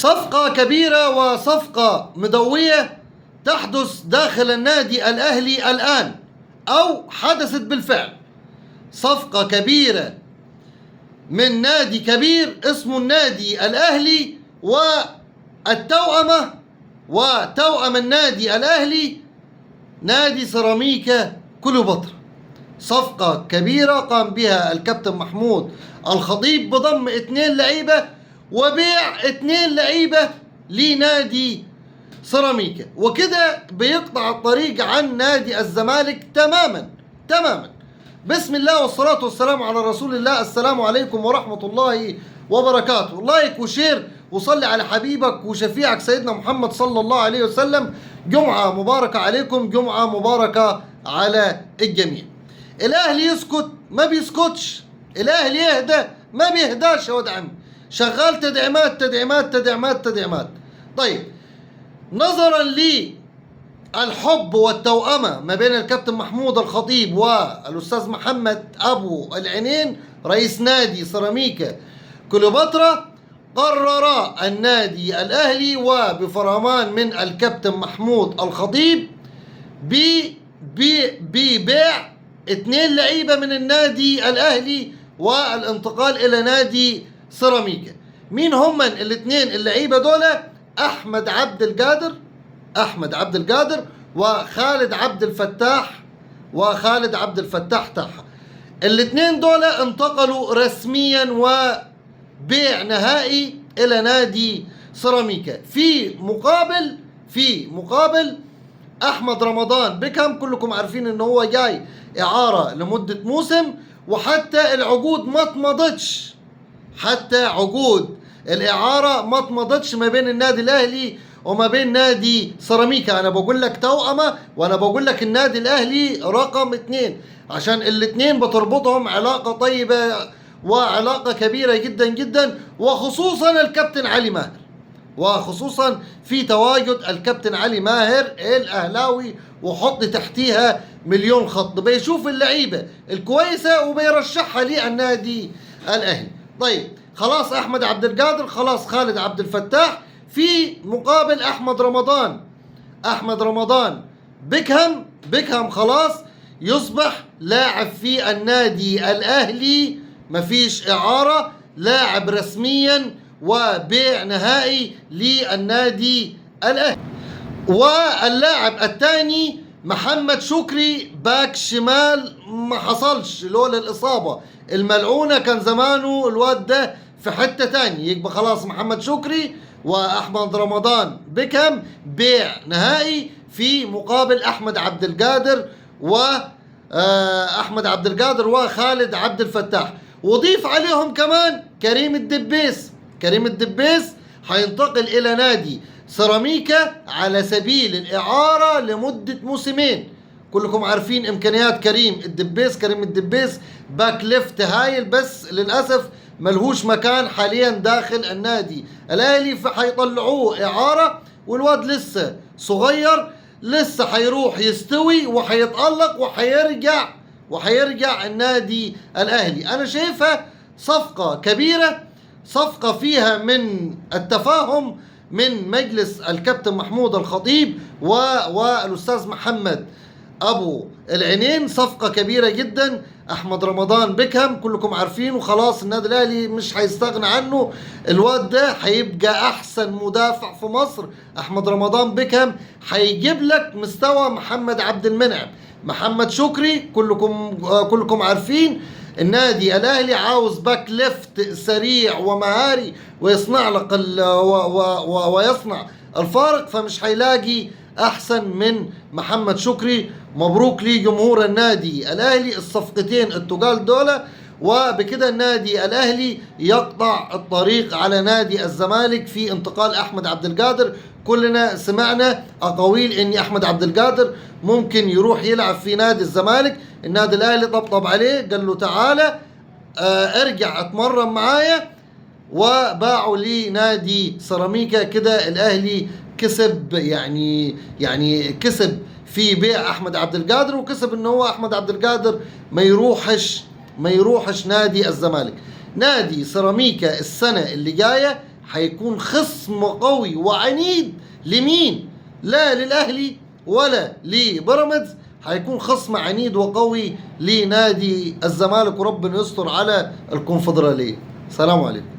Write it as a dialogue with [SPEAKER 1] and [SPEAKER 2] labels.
[SPEAKER 1] صفقة كبيرة وصفقة مدوية تحدث داخل النادي الأهلي الآن، أو حدثت بالفعل. صفقة كبيرة من نادي كبير اسمه النادي الأهلي والتوأمة، وتوأم النادي الأهلي نادي سيراميكا كليوباترا. صفقة كبيرة قام بها الكابتن محمود الخطيب بضم 2 لعيبة وبيع 2 لعيبة لنادي سيراميكا، وكده بيقطع الطريق عن نادي الزمالك تماما. بسم الله والصلاة والسلام على رسول الله. السلام عليكم ورحمة الله وبركاته. لايك وشير وصلي على حبيبك وشفيعك سيدنا محمد صلى الله عليه وسلم. جمعة مباركة عليكم، جمعة مباركة على الجميع. الأهلي يسكت ما بيسكتش، الأهلي يهدى ما بيهداش يا ولد عمي، شغال تدعيمات. طيب، نظرا للحب والتوأمة ما بين الكابتن محمود الخطيب والأستاذ محمد أبو العينين رئيس نادي سيراميكا كليوباترا، قرر النادي الأهلي وبفرمان من الكابتن محمود الخطيب ببيع 2 لعيبة من النادي الأهلي والانتقال إلى نادي سيراميكا. مين هم ال2 اللعيبة دول؟ أحمد عبد القادر وخالد عبد الفتاح تاحة. ال2 دول انتقلوا رسميا وبيع نهائي إلى نادي سيراميكا في مقابل أحمد رمضان بيكهام. كلكم عارفين إن هو جاي إعارة لمدة موسم، وحتى العقود ما اتمضتش، حتى عقود الإعارة ما اتمضتش ما بين النادي الأهلي وما بين نادي سيراميكا. أنا بقول لك توأمة، وأنا بقول لك النادي الأهلي رقم 2 عشان ال2 بتربطهم علاقة طيبة وعلاقة كبيرة جدا جدا، وخصوصا الكابتن علي ماهر، وخصوصا في تواجد الكابتن علي ماهر الأهلاوي، وحط تحتيها مليون خط، بيشوف اللعيبة الكويسة وبيرشحها للنادي الأهلي. طيب خلاص أحمد عبد القادر، خلاص خالد عبد الفتاح، في مقابل أحمد رمضان بيكهام خلاص يصبح لاعب في النادي الأهلي، مفيش إعارة، لاعب رسميا وبيع نهائي للنادي الأهلي. واللاعب الثاني محمد شكري باك شمال، ما حصلش لولا الإصابة الملعونة، كان زمانه الواد ده في حتة تاني. يبقى خلاص محمد شكري وأحمد رمضان بيكهام بيع نهائي في مقابل أحمد عبد القادر وخالد عبد الفتاح. وضيف عليهم كمان كريم الدبيس حينتقل إلى نادي سيراميكا على سبيل الإعارة لمدة موسمين. كلكم عارفين إمكانيات كريم الدبيس باك ليفت هايل، بس للأسف ملهوش مكان حاليا داخل النادي الأهلي، فحيطلعوه إعارة، والواد لسه صغير، لسه حيروح يستوي وحيتألق وحيرجع النادي الأهلي. أنا شايفها صفقة كبيرة، صفقة فيها من التفاهم من مجلس الكابتن محمود الخطيب والأستاذ محمد أبو العينين، صفقة كبيرة جدا. أحمد رمضان بيكهام كلكم عارفين، وخلاص النادي الأهلي مش هيستغنى عنه، الواد ده هيبقى أحسن مدافع في مصر. أحمد رمضان بيكهام هيجيب لك مستوى محمد عبد المنعم. محمد شكري كلكم عارفين النادي الأهلي عاوز باك ليفت سريع ومهاري ويصنع لك ويصنع الفارق، فمش هيلاقي أحسن من محمد شكري. مبروك لي جمهور النادي الأهلي الصفقتين التقال دولة، وبكده النادي الأهلي يقطع الطريق على نادي الزمالك في انتقال أحمد عبد القادر. كلنا سمعنا أقاويل إن أحمد عبد القادر ممكن يروح يلعب في نادي الزمالك. النادي الأهلي طبطب عليه قال له تعالى ارجع اتمرن معايا، وباعوا لنادي سيراميكا. كده الأهلي كسب، يعني كسب في بيع أحمد عبد القادر، وكسب إن هو أحمد عبد القادر ما يروحش نادي الزمالك. نادي سيراميكا السنة اللي جاية هيكون خصم قوي وعنيد لمين؟ لا للأهلي ولا لبيراميدز، هيكون خصم عنيد وقوي لنادي الزمالك، وربنا يستر على الكونفدرالية. سلام عليكم.